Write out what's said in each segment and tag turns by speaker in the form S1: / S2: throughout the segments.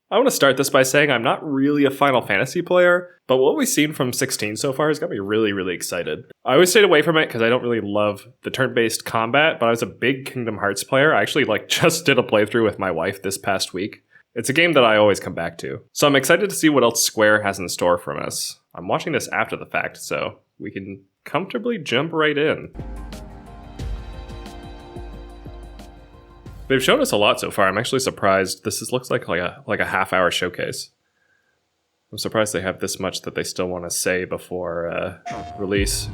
S1: I want to start this by saying I'm not really a Final Fantasy player, but what we've seen from 16 so far has got me really, really excited. I always stayed away from it because I don't really love the turn-based combat, but I was a big Kingdom Hearts player. I actually just did a playthrough with my wife this past week. It's a game that I always come back to. So I'm excited to see what else Square has in store from us. I'm watching this after the fact, so we can comfortably jump right in. They've shown us a lot so far. I'm actually surprised. This looks like a half-hour showcase. I'm surprised they have this much that they still want to say before release.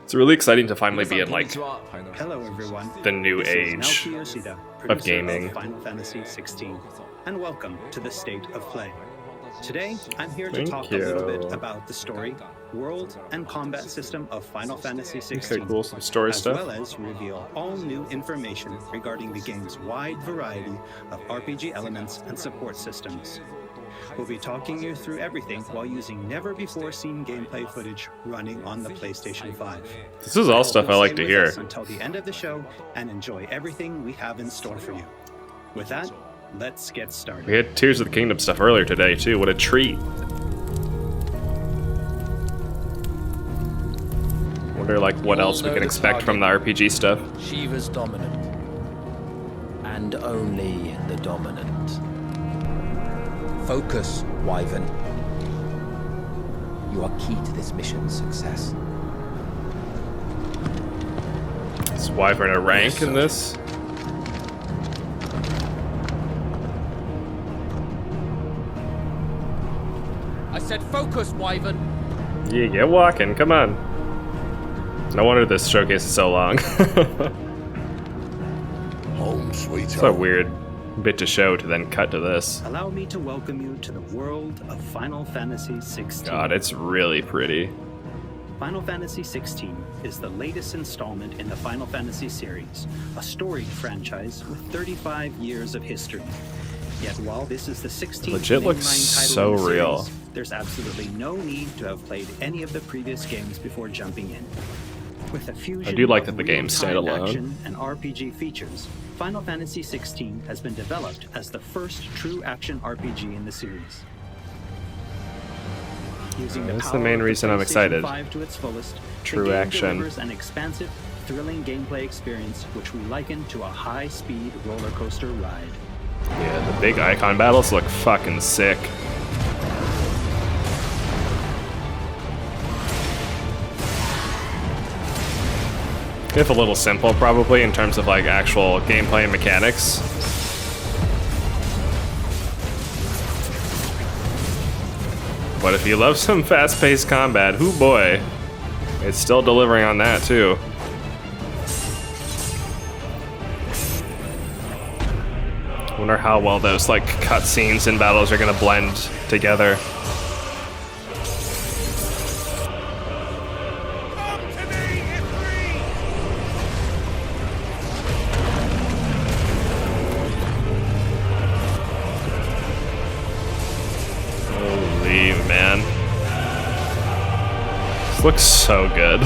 S1: It's really exciting to finally be in
S2: Hello everyone.
S1: The new age of gaming.
S2: Final Fantasy XVI, and welcome to the State of Play. Today, I'm here to talk a little bit about the story, world, and combat system of Final Fantasy XVI,
S1: okay, cool. Some story stuff.
S2: As well as reveal all new information regarding the game's wide variety of RPG elements and support systems. We'll be talking you through everything while using never-before-seen gameplay footage running on the PlayStation 5.
S1: This is all stuff I like to hear.
S2: Until the end of the show and enjoy everything we have in store for you. With that, let's get started.
S1: We had Tears of the Kingdom stuff earlier today too. What a treat. Wonder what else we can expect from the RPG stuff.
S3: Shiva's dominant. And only the dominant. Focus, Wyvern. You are key to this mission's success.
S1: Is Wyvern a rank in this?
S3: I said focus, Wyvern.
S1: Yeah, get walking, come on. No wonder this showcase is so long.
S4: Home, sweet
S1: It's a weird bit to show to then cut to this.
S2: Allow me to welcome you to the world of Final Fantasy XVI.
S1: God, it's really pretty.
S2: Final Fantasy XVI is the latest installment in the Final Fantasy series, a storied franchise with 35 years of history. Yet while this is the 16th
S1: Legit looks so real.
S2: There's absolutely no need to have played any of the previous games before jumping in. With a fusion
S1: I do like that the game's standalone.
S2: action and RPG features, Final Fantasy XVI has been developed as the first true action RPG in the series. Using
S1: That's the main reason I'm excited.
S2: 5 to its fullest,
S1: True
S2: the game
S1: action.
S2: delivers an expansive, thrilling gameplay experience which we liken to a high-speed roller coaster ride.
S1: Yeah, the big icon battles look fucking sick. If a little simple, probably, in terms of actual gameplay and mechanics. But if you love some fast-paced combat, hoo boy, it's still delivering on that too. Wonder how well those cutscenes and battles are gonna blend together. Holy man. This looks so good.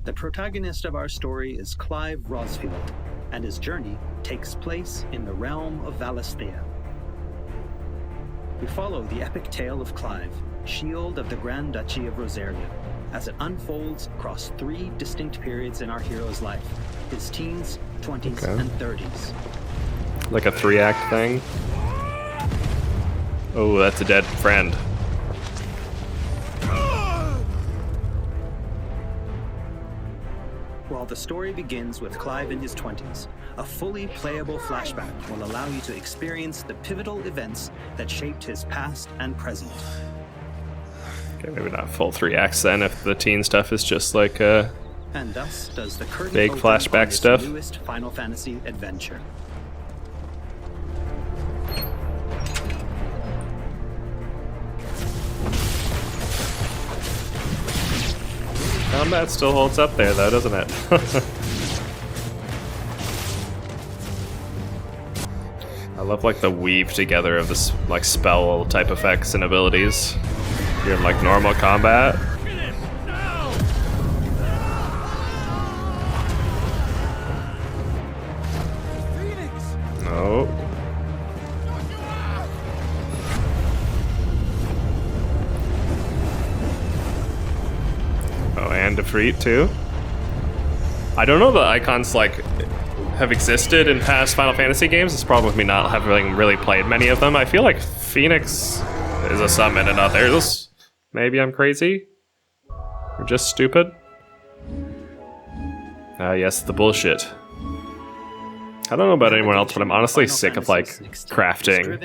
S2: The protagonist of our story is Clive Rosfield, and his journey takes place in the realm of Valisthea. We follow the epic tale of Clive, Shield of the Grand Duchy of Rosaria, as it unfolds across 3 distinct periods in our hero's life: his teens, 20s, and 30s.
S1: Like a 3-act thing? Oh, that's a dead friend.
S2: While the story begins with Clive in his 20s, a fully playable flashback will allow you to experience the pivotal events that shaped his past and present.
S1: Okay, maybe not full 3 acts then, if the teen stuff is just
S2: And thus does the curtain
S1: big
S2: open
S1: flashback
S2: on this
S1: stuff.
S2: newest Final Fantasy adventure.
S1: Combat still holds up there though, doesn't it? I love the weave together of this spell type effects and abilities. You're in like normal combat. No. Oh, and defeat too. I don't know the icons like have existed in past Final Fantasy games. It's the problem with me not having really played many of them. I feel like Phoenix is a summon and others. Maybe I'm crazy? Or just stupid? Ah, yes, the bullshit. I don't know about anyone else, but I'm honestly sick of like crafting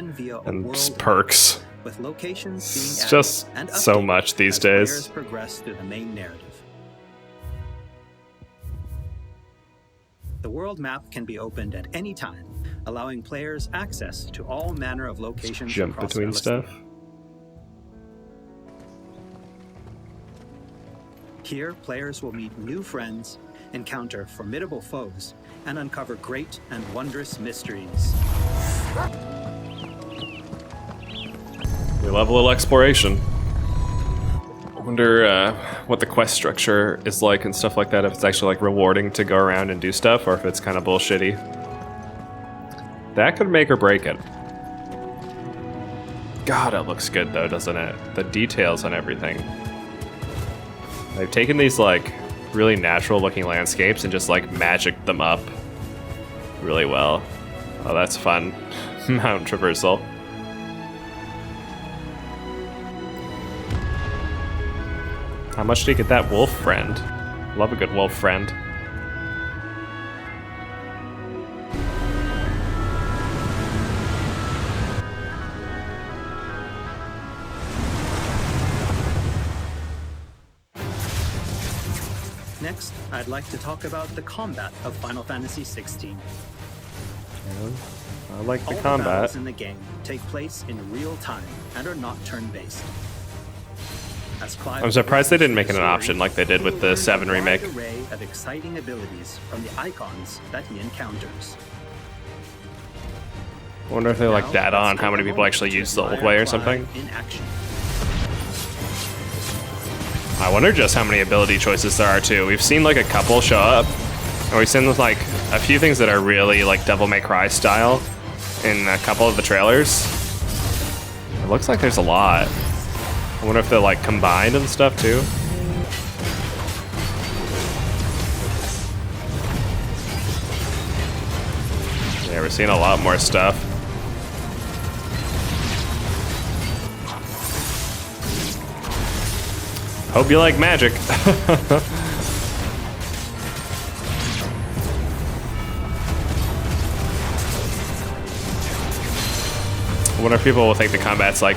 S1: and perks.
S2: With locations being
S1: It's
S2: added
S1: just
S2: and
S1: so
S2: updated
S1: much these
S2: as players
S1: days.
S2: progress through the main narrative. The world map can be opened at any time, allowing players access to all manner of locations
S1: Jump
S2: across
S1: between
S2: Palestine.
S1: stuff.
S2: Here, players will meet new friends, encounter formidable foes, and uncover great and wondrous mysteries.
S1: New level of exploration. I wonder what the quest structure is like and stuff like that, if it's actually like rewarding to go around and do stuff, or if it's kind of bullshitty. That could make or break it. God, it looks good though, doesn't it? The details on everything. They've taken these like really natural looking landscapes and just like magicked them up really well. Oh, that's fun. Mountain traversal. How much do you get that wolf friend? Love a good wolf friend.
S2: Next, I'd like to talk about the combat of Final Fantasy XVI.
S1: I like the
S2: All the
S1: combat.
S2: battles in the game take place in real time and are not turn-based. As Clive
S1: I'm surprised they didn't make it an
S2: story,
S1: option like they did with the
S2: you'll
S1: 7
S2: learn a
S1: remake.
S2: wide array of exciting abilities from the icons that he encounters.
S1: I wonder if they like
S2: Now,
S1: that
S2: let's
S1: on how
S2: take
S1: many
S2: a
S1: people
S2: moment
S1: actually
S2: to
S1: use the old
S2: admire
S1: way or
S2: Clive
S1: something.
S2: in action.
S1: I wonder just how many ability choices there are too. We've seen like a couple show up, and we've seen like a few things that are really like Devil May Cry style in a couple of the trailers. It looks like there's a lot. I wonder if they're like combined and stuff too. Yeah, we're seeing a lot more stuff. Hope you like magic. I wonder if people will think the combat's like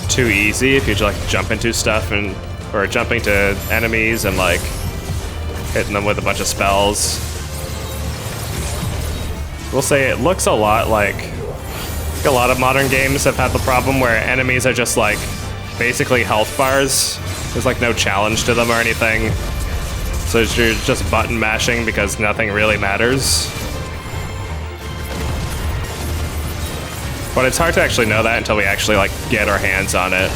S1: too easy if you just like jump into stuff and or jumping to enemies and like hitting them with a bunch of spells. We'll say it looks a lot like a lot of modern games have had the problem where enemies are just like basically health bars. There's like no challenge to them or anything. So you're just button mashing because nothing really matters. But it's hard to actually know that until we actually like get our hands on it.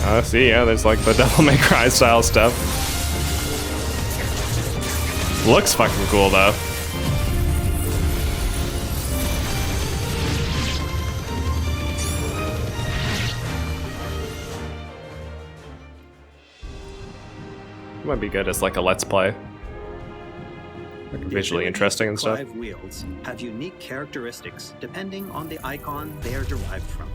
S1: Oh, see, yeah, there's like the Devil May Cry style stuff. Looks fucking cool though. Might be good as like a let's play. Like visually interesting and stuff.
S2: Clive wields have unique characteristics depending on the icon they are derived from.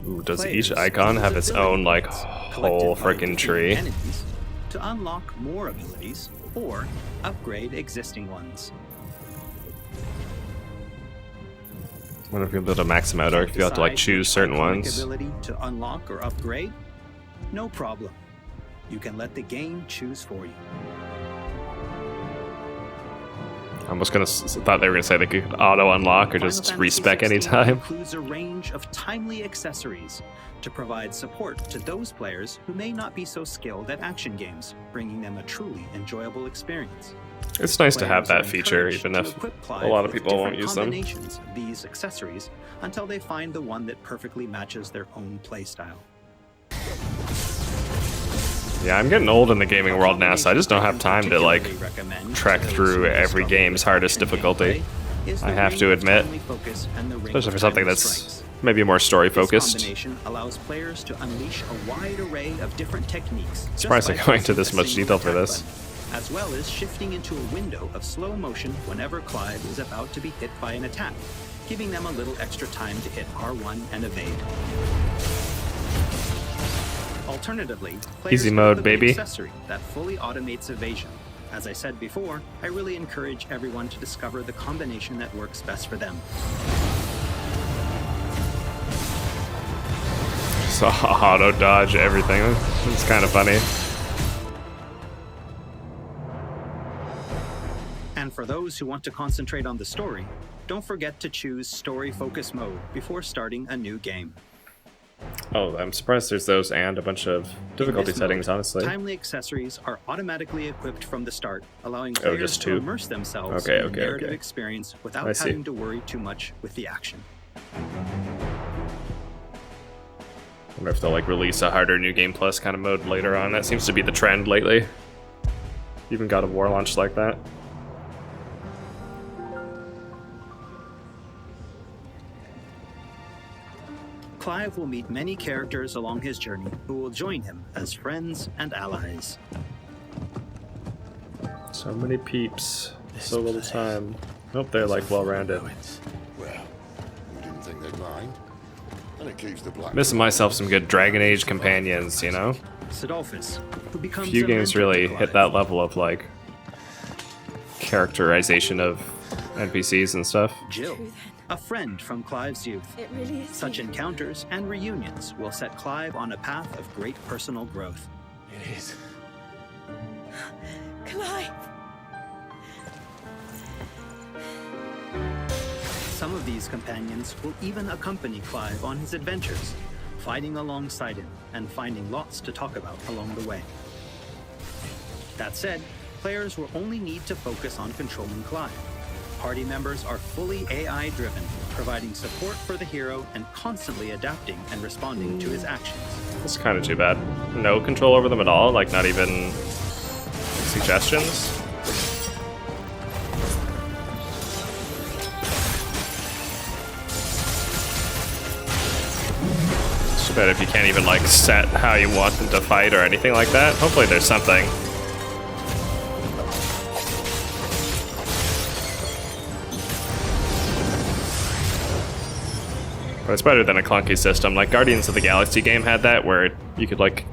S1: Ooh, does
S2: Players
S1: each icon
S2: use
S1: have its own like
S2: abilities
S1: whole
S2: collected by
S1: freaking
S2: defeating
S1: tree?
S2: enemies to unlock more abilities or upgrade existing ones.
S1: I wonder if you'll be able to max them out or if you have to like
S2: Decide
S1: choose
S2: which
S1: certain
S2: iconic
S1: ones.
S2: ability to unlock or upgrade? No problem. You can let the game choose for you.
S1: I almost thought they were gonna say they could auto unlock or
S2: Final
S1: just
S2: Fantasy
S1: respec
S2: 16
S1: anytime.
S2: includes a range of timely accessories to provide support to those players who may not be so skilled at action games, bringing them a truly enjoyable experience.
S1: It's nice to have
S2: Players
S1: that
S2: are
S1: feature,
S2: encouraged
S1: even
S2: to
S1: if
S2: equip Clive
S1: a lot of
S2: with
S1: people won't
S2: different
S1: use them.
S2: combinations of these accessories until they find the one that perfectly matches their own playstyle.
S1: Yeah, I'm getting old in the gaming world now, so I just don't have time to like
S2: recommend
S1: trek
S2: to those
S1: through
S2: who
S1: every
S2: struggle
S1: game's
S2: with
S1: hardest
S2: action
S1: difficulty.
S2: gameplay is
S1: I
S2: the
S1: have
S2: Ring
S1: to
S2: of
S1: admit,
S2: Timely Focus and the Ring
S1: especially
S2: of
S1: for something
S2: Timely
S1: that's
S2: Strikes.
S1: maybe more story
S2: This
S1: focused.
S2: combination allows players to unleash a wide array of different techniques. just
S1: Surprised
S2: by
S1: they're going to
S2: pressing
S1: this
S2: a
S1: much
S2: single
S1: detail for
S2: attack
S1: this.
S2: button, as well as shifting into a window of slow motion whenever Clive is about to be hit by an attack, giving them a little extra time to hit R1 and evade. Alternatively, players
S1: Easy
S2: can
S1: mode,
S2: equip an
S1: baby.
S2: accessory that fully automates evasion. As I said before, I really encourage everyone to discover the combination that works best for them.
S1: So auto dodge everything. It's kind of funny.
S2: And for those who want to concentrate on the story, don't forget to choose Story Focus Mode before starting a new game.
S1: Oh, I'm surprised there's those and a bunch of difficulty
S2: In this
S1: settings,
S2: mode,
S1: honestly.
S2: timely accessories are automatically equipped from the start, allowing players
S1: just
S2: to
S1: two?
S2: immerse themselves
S1: Okay,
S2: in the
S1: okay,
S2: narrative
S1: okay.
S2: experience
S1: I
S2: without
S1: see.
S2: having to worry too much with the action.
S1: Wonder if they'll like release a harder New Game Plus kind of mode later on. That seems to be the trend lately. Even God of War launched like that.
S2: Clive will meet many characters along his journey who will join him as friends and allies.
S1: So many peeps, so little time. Hope they're like well-rounded.
S4: Well, we didn't think they'd mind. And it keeps the black.
S1: Missing myself some good Dragon Age companions, you know?
S2: Sidolphus, who becomes
S1: Few
S2: a
S1: games
S2: mentor to
S1: really
S2: Clive.
S1: hit that level of like characterization of NPCs and stuff.
S2: Jill, a friend from Clive's youth.
S5: It really is.
S2: Such encounters and reunions will set Clive on a path of great personal growth.
S4: It is.
S5: Clive.
S2: Some of these companions will even accompany Clive on his adventures, fighting alongside him and finding lots to talk about along the way. That said, players will only need to focus on controlling Clive. Party members are fully AI-driven, providing support for the hero and constantly adapting and responding to his actions.
S1: It's kind of too bad. No control over them at all, like not even suggestions. It's too bad if you can't even like set how you want them to fight or anything like that. Hopefully there's something. But it's better than a clunky system. Like Guardians of the Galaxy game had that, where you could like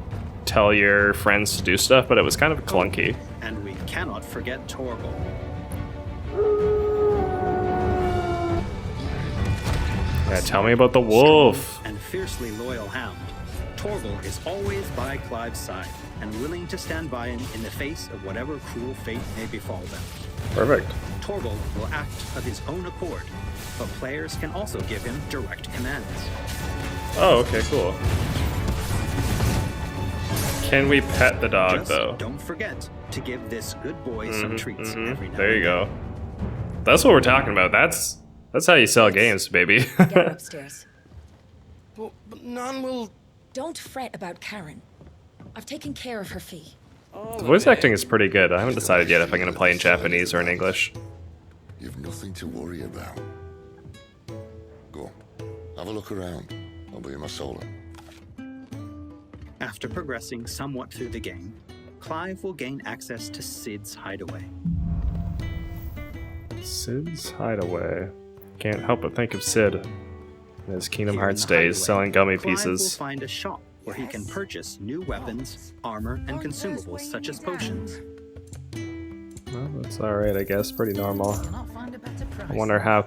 S1: tell your friends to do stuff, but it was kind of clunky.
S2: And we cannot forget Torgal.
S1: Yeah, tell me about the wolf.
S2: And fiercely loyal hound, Torgal is always by Clive's side and willing to stand by him in the face of whatever cruel fate may befall them.
S1: Perfect.
S2: Torgal will act of his own accord, but players can also give him direct commands.
S1: Oh, okay, cool. Can we pet the dog
S2: Just
S1: though?
S2: don't forget to give this good boy some treats every now
S1: There
S2: and
S1: you
S2: then.
S1: go. That's what we're talking about. That's how you sell games, baby.
S5: Get her upstairs.
S4: But none will.
S5: Don't fret about Karen. I've taken care of her fee.
S1: The voice acting is pretty good. I haven't decided yet if I'm going to play in Japanese or in English.
S4: You've nothing to worry about. Go on. Have a look around. I'll be in my solar.
S2: After progressing somewhat through the game, Clive will gain access to Sid's hideaway.
S1: Sid's Hideaway. Can't help but think of Sid in his Kingdom
S2: Here in
S1: Hearts
S2: the
S1: days
S2: hideaway,
S1: selling gummy
S2: Clive will
S1: pieces.
S2: find a shop where he can purchase new weapons, armor, and consumables such as potions.
S1: Well, that's alright, I guess. Pretty normal.
S5: Cannot find a better price.
S1: I wonder how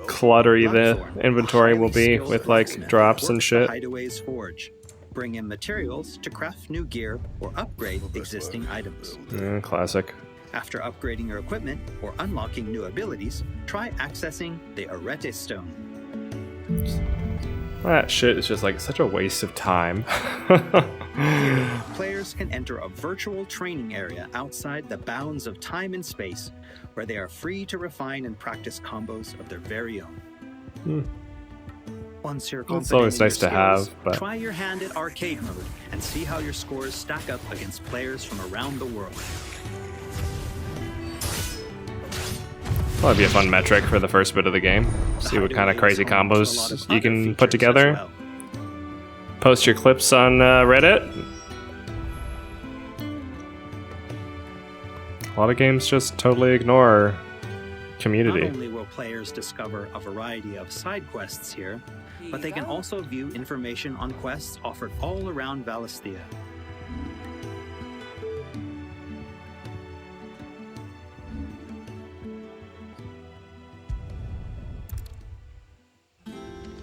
S1: cluttery the
S2: Blackthorn,
S1: inventory
S2: a
S1: will
S2: highly
S1: be
S2: skilled
S1: with like
S2: blacksmith,
S1: drops
S2: works
S1: and
S2: the
S1: shit.
S2: Hideaway's forge. Bring in materials to craft new gear or upgrade existing items.
S1: Classic.
S2: After upgrading your equipment or unlocking new abilities, try accessing the Arete Stone.
S1: That shit is just like such a waste of time.
S2: Here, players can enter a virtual training area outside the bounds of time and space, where they are free to refine and practice combos of their very own. Once you're confident
S1: It's always
S2: in your
S1: nice to
S2: skills,
S1: have, but
S2: try your hand at arcade mode and see how your scores stack up against players from around the world.
S1: probably be a fun metric for the first bit of the game. See what kind of crazy combos you can put together. Post your clips on Reddit. A lot of games just totally ignore community.
S2: Not only will players discover a variety of side quests here, but they can also view information on quests offered all around Valisthea.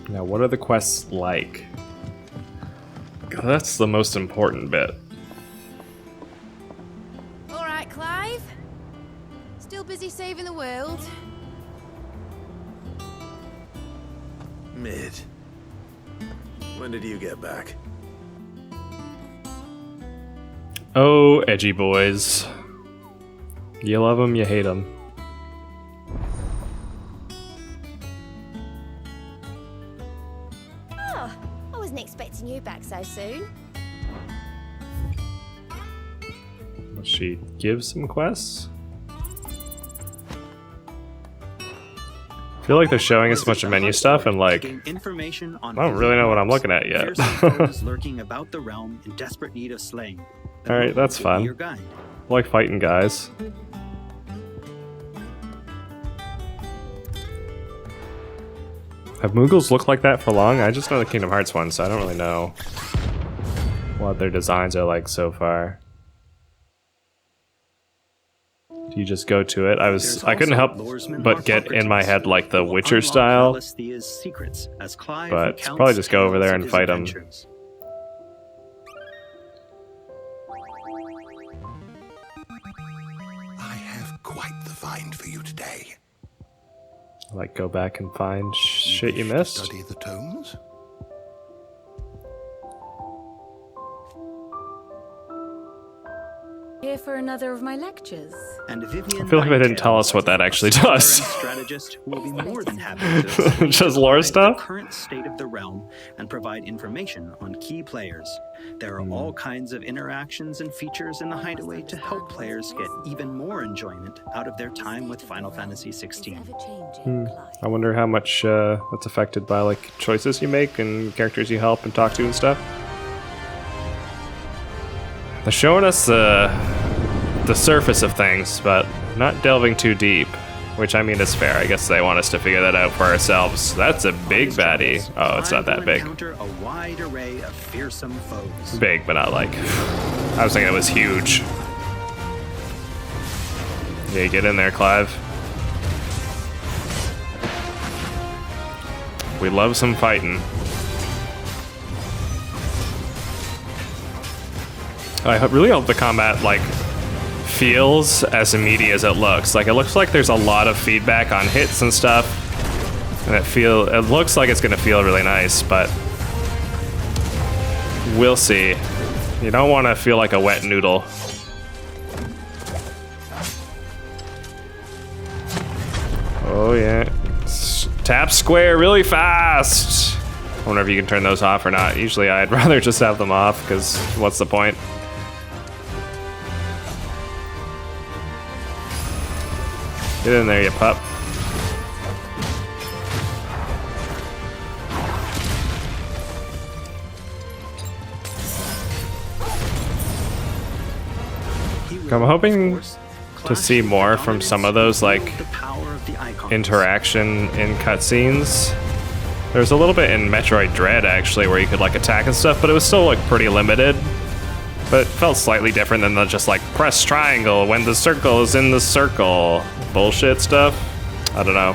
S1: Now, what are the quests like? 'Cause that's the most important bit.
S6: All right, Clive. Still busy saving the world?
S7: Mid. When did you get back?
S1: Oh, edgy boys. You love them, you hate them.
S6: Oh, I wasn't expecting you back so soon.
S1: Will she give some quests? I feel like they're showing us a bunch of menu stuff and like, I don't really know what I'm looking at yet.
S2: Lurking about the realm in desperate need of slaying.
S1: Alright, that's fun. I like fighting guys. Have Moogles looked like that for long? I just know the Kingdom Hearts one, so I don't really know what their designs are like so far. Do you just go to it? I couldn't help but get in my head like the Witcher style, but probably just go over there and fight them.
S7: I have quite the find for you today.
S1: Like go back and find shit you missed.
S7: Study the tomes?
S6: Here for another of my lectures.
S2: And
S1: I feel like they didn't tell us what that actually does.
S2: Strategist will be more than happy to
S1: just lore stuff?
S2: the current state of the realm and provide information on key players. There are all kinds of interactions and features in the Hideaway to help players get even more enjoyment out of their time with Final Fantasy XVI.
S1: I wonder how much that's affected by like choices you make and characters you help and talk to and stuff. They're showing us the surface of things, but not delving too deep. Which, I mean, is fair. I guess they want us to figure that out for ourselves. That's a big baddie. Oh, it's not that big.
S2: A wide array of fearsome foes.
S1: Big, but not like... I was thinking it was huge. Yeah, get in there, Clive. We love some fighting. I really hope the combat, like, feels as immediate as it looks. Like, it looks like there's a lot of feedback on hits and stuff. And it looks like it's gonna feel really nice, but we'll see. You don't want to feel like a wet noodle. Oh yeah. Tap square really fast. I wonder if you can turn those off or not. Usually I'd rather just have them off, because what's the point? Get in there, you pup. I'm hoping to see more from some of those, like, interaction in cutscenes. There was a little bit in Metroid Dread, actually, where you could, like, attack and stuff, but it was still, like, pretty limited. But it felt slightly different than the just, like, press triangle when the circle is in the circle bullshit stuff. I don't know.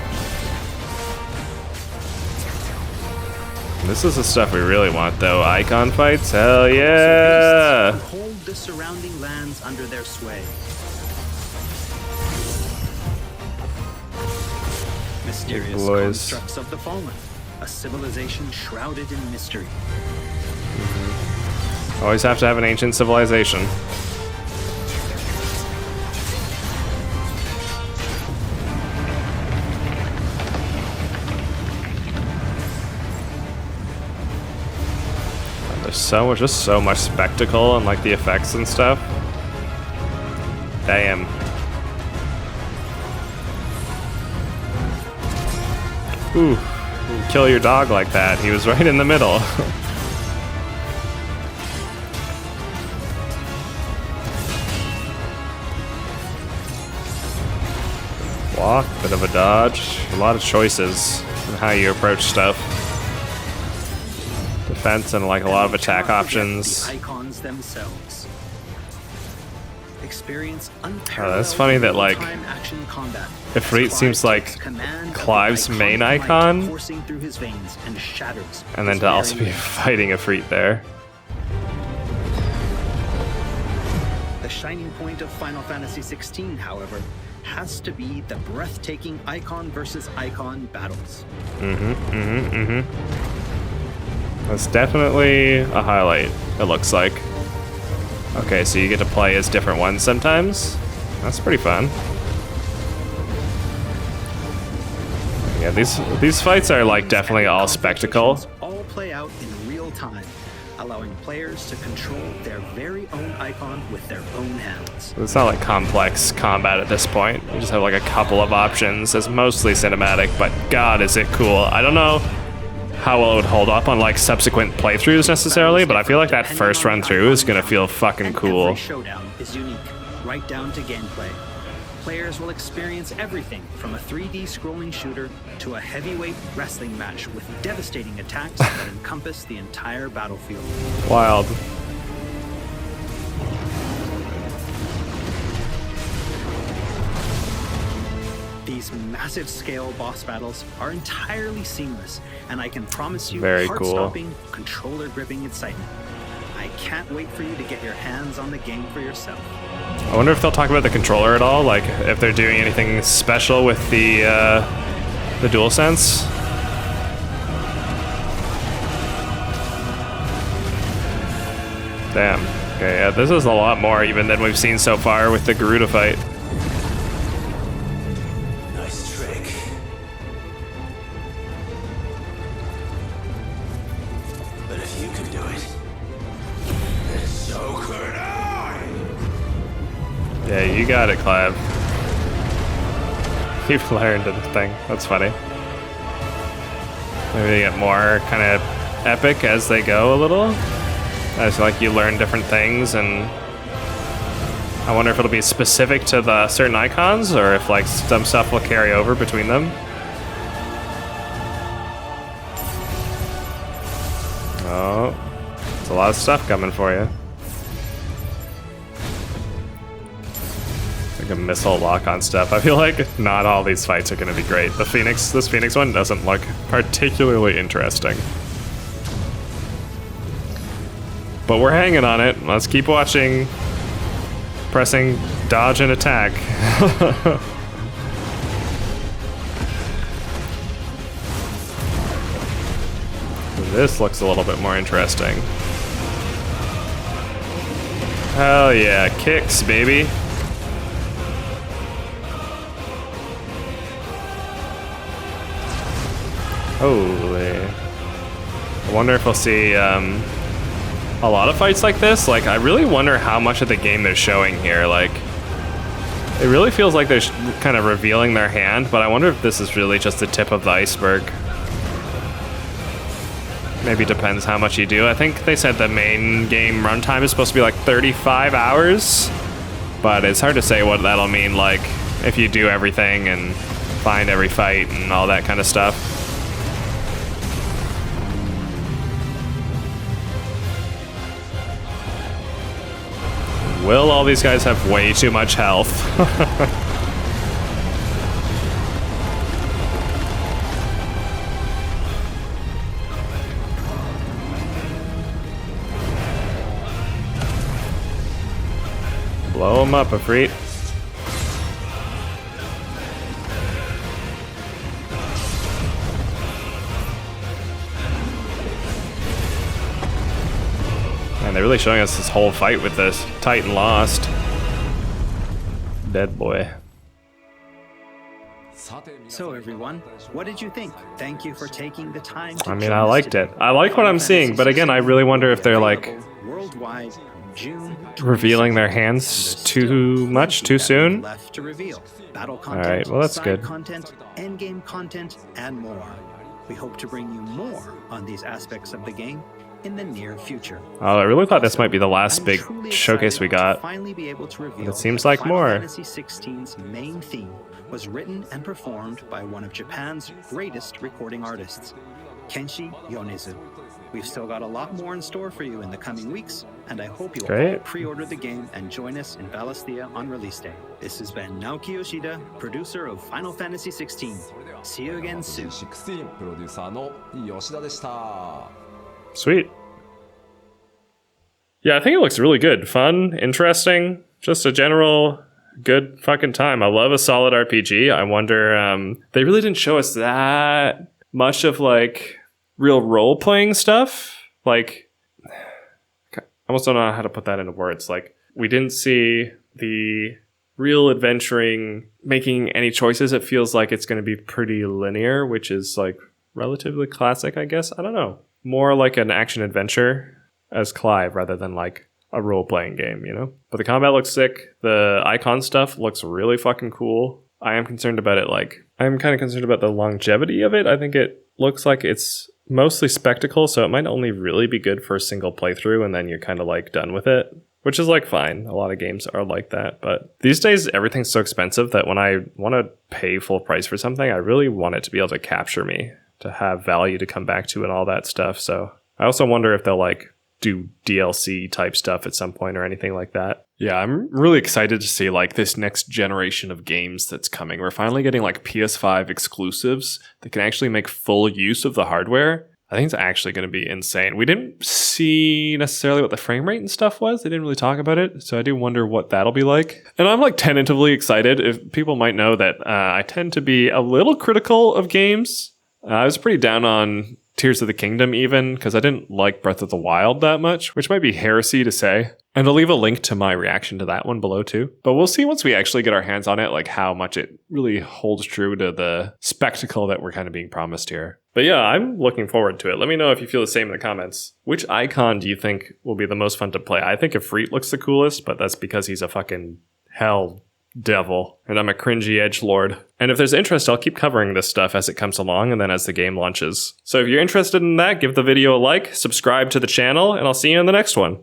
S1: This is the stuff we really want, though. Icon fights? Hell yeah!
S2: Hold the surrounding lands under their sway. Mysterious constructs of the fallen, a civilization shrouded in mystery.
S1: Always have to have an ancient civilization. There's just so much spectacle and like the effects and stuff. Damn. Ooh, you kill your dog like that. He was right in the middle. Walk, bit of a dodge. A lot of choices in how you approach stuff. Defense and like a lot of attack options.
S2: The icons themselves. Experience unparalleled
S1: that's funny that like
S2: real-time action combat.
S1: Ifrit seems like Clive's main icon,
S2: coursing through his veins and shatters.
S1: and then
S2: his
S1: to also
S2: very
S1: be
S2: limbs.
S1: fighting Ifrit there.
S2: The shining point of Final Fantasy XVI, however, has to be the breathtaking icon versus icon battles.
S1: That's definitely a highlight, it looks like. Okay, so you get to play as different ones sometimes. That's pretty fun. Yeah, these fights are like definitely all spectacle.
S2: All play out in real time, allowing players to control their very own icon with their own hands.
S1: It's not like complex combat at this point. You just have like a couple of options. It's mostly cinematic, but god is it cool. I don't know how well it would hold up on like subsequent playthroughs necessarily, but I feel like that first run through is gonna feel fucking
S2: And
S1: cool.
S2: Every showdown is unique, right down to gameplay. Players will experience everything from a 3D scrolling shooter to a heavyweight wrestling match with devastating attacks that encompass the entire battlefield.
S1: Wild.
S2: These massive scale boss battles are entirely seamless, and I can promise you
S1: Very cool.
S2: heart-stopping, controller-gripping excitement. I can't wait for you to get your hands on the game for yourself.
S1: I wonder if they'll talk about the controller at all, like if they're doing anything special with the DualSense. Damn. Okay, yeah, this is a lot more even than we've seen so far with the Garuda fight.
S7: Nice trick. But if you can do it, then so could I!
S1: Yeah, you got it, Clive. You've learned the thing. That's funny. Maybe they get more kind of epic as they go a little. As like you learn different things, and I wonder if it'll be specific to the certain icons or if like some stuff will carry over between them. Oh, it's a lot of stuff coming for you. Like a missile lock-on stuff. I feel like not all these fights are going to be great. This Phoenix one doesn't look particularly interesting. But we're hanging on it. Let's keep watching. Pressing dodge and attack. This looks a little bit more interesting. Hell yeah, kicks, baby. Holy. I wonder if we'll see a lot of fights like this. Like, I really wonder how much of the game they're showing here. Like, it really feels like they're kind of revealing their hand, but I wonder if this is really just the tip of the iceberg. Maybe depends how much you do. I think they said the main game runtime is supposed to be like 35 hours, but it's hard to say what that'll mean, like, if you do everything and find every fight and all that kind of stuff. Will all these guys have way too much health? Blow him up, Ifrit. And they're really showing us this whole fight with this Titan lost. Dead boy.
S2: So everyone, what did you think? Thank you for taking the time to
S1: I mean,
S2: join
S1: I
S2: us
S1: liked
S2: today.
S1: it. I like what I'm seeing, but again, I really wonder if they're like
S2: Worldwide, June
S1: revealing their
S2: 22nd,
S1: hands
S2: and
S1: too
S2: there's still
S1: much too
S2: that
S1: soon.
S2: left to reveal. Battle
S1: All
S2: content,
S1: right, well, that's
S2: side
S1: good.
S2: content, endgame content, and more. We hope to bring you more on these aspects of the game in the near future.
S1: Oh, I really thought this might be the last
S2: I'm
S1: big
S2: truly
S1: showcase we
S2: excited to
S1: got.
S2: finally be able to reveal
S1: It seems
S2: that
S1: like
S2: Final
S1: more.
S2: Fantasy XVI's main theme was written and performed by one of Japan's greatest recording artists, Kenshi Yonezu. We've still got a lot more in store for you in the coming weeks, and I hope you'll all
S1: Great.
S2: pre-order the game and join us in Valisthea on release day. This has been Naoki Yoshida, producer of Final Fantasy XVI. See you again soon.
S8: 16プロデューサーの吉田でした。
S1: Sweet. Yeah, I think it looks really good. Fun, interesting, just a general good fucking time. I love a solid RPG. I wonder, they really didn't show us that much of like real role-playing stuff. Like, I almost don't know how to put that into words. Like, we didn't see the real adventuring, making any choices. It feels like it's going to be pretty linear, which is like relatively classic, I guess. I don't know. More like an action adventure as Clive rather than like a role-playing game, you know? But the combat looks sick. The icon stuff looks really fucking cool. I am concerned about it, like, I'm kind of concerned about the longevity of it. I think it looks like it's mostly spectacle, so it might only really be good for a single playthrough and then you're kind of like done with it, which is like fine. A lot of games are like that, but these days everything's so expensive that when I want to pay full price for something, I really want it to be able to capture me, to have value to come back to and all that stuff. So I also wonder if they'll like do DLC type stuff at some point or anything like that. Yeah, I'm really excited to see like this next generation of games that's coming. We're finally getting like PS5 exclusives that can actually make full use of the hardware. I think it's actually going to be insane. We didn't see necessarily what the frame rate and stuff was. They didn't really talk about it. So I do wonder what that'll be like. And I'm like tentatively excited. If people might know that I tend to be a little critical of games. I was pretty down on Tears of the Kingdom even, because I didn't like Breath of the Wild that much, which might be heresy to say. And I'll leave a link to my reaction to that one below too. But we'll see once we actually get our hands on it, like how much it really holds true to the spectacle that we're kind of being promised here. But yeah, I'm looking forward to it. Let me know if you feel the same in the comments. Which icon do you think will be the most fun to play? I think Ifrit looks the coolest, but that's because he's a fucking hell devil, and I'm a cringy edgelord. And if there's interest, I'll keep covering this stuff as it comes along and then as the game launches. So if you're interested in that, give the video a like, subscribe to the channel, and I'll see you in the next one.